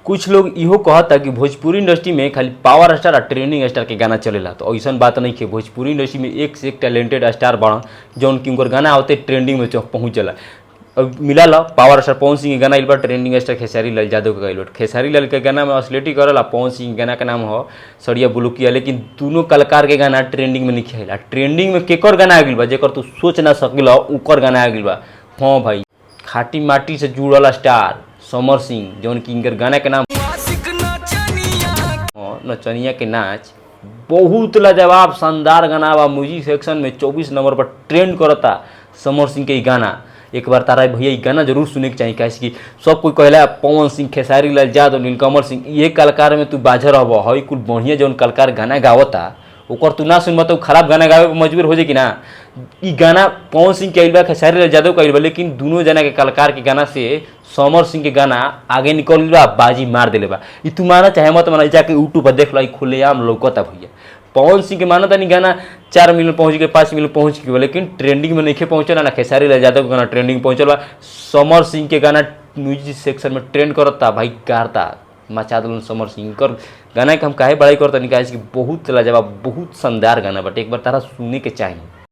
कुछ लोग इहो कहता कि भोजपुरी इंडस्ट्री में खाली पावर स्टार और ट्रेंडिंग स्टार के गाना चलेला, तो ऐसा बात नहीं है। भोजपुरी इंडस्ट्री में एक से एक टैलेंटेड स्टार बड़ा जौन कि उनकर गाना होते ट्रेंडिंग में पहुँच जाला। और मिला ला पावर स्टार पवन सिंह के गाना इल बार, ट्रेंडिंग स्टार खेसारी लाल यादव के गाइल बार। खेसारी लाल के गाना में ऑसलेटी करला, पवन सिंह के गाना का नाम हो सड़िया बुलुकिया, लेकिन दोनों कलाकार के गाना ट्रेंडिंग में नहीं खेला। ट्रेंडिंग में केकर गाना आ गइल बा जेकर तू सोच ना सकिल उकर गाना आ गइल बा। हाँ भाई, खाटी माटी से जुड़ल स्टार समर सिंह जौन कि इनकर गाना के नाम नचनिया के नाच बहुत लाजवाब शानदार गाना बा। म्यूजिक सेक्शन में 24 नंबर पर ट्रेंड करता समर सिंह के गाना। एक बार तारा भैया ये गाना जरूर सुने के चाहिए, कैसे कि सब कोई कहला पवन सिंह, खेसारी लाल यादव, नीलकमल सिंह, ये कलाकार में तू बाझर रहब। हई कुल बढ़िया जौन कलाकार गाना गावता ओकर तू ना सुनबा तो खराब गाना गावे पर मजबूर हो जाए कि ना। ई गाना पवन सिंह के आइल बा, खेसारी लाल यादव के आइल बा, लेकिन दोनों जना के कलाकार के गाना से समर सिंह के गाना आगे निकल बा, बाजी मार देले बा। ई तू माना चाहे मत माना, जाके यूट्यूब पर देख लो, खुलेआम लौकता भैया। पवन सिंह के माना तानी गाना 4 मिलियन पहुंच गए, 5 मिलियन पहुंच गए, लेकिन ट्रेंडिंग में नहीं पहुंचल ना। खेसारी लाल यादव के गाना ट्रेंडिंग पहुंचल बा, समर सिंह के गाना म्यूजिक सेक्शन में ट्रेंड करता भाई, गाता मचा दिलन समर सिंह। कर गाना के हम काहे बड़ाई करता नहीं, कि बहुत लाजवाब बहुत शानदार गाना बट एक बार तारा सुने के चाहिए।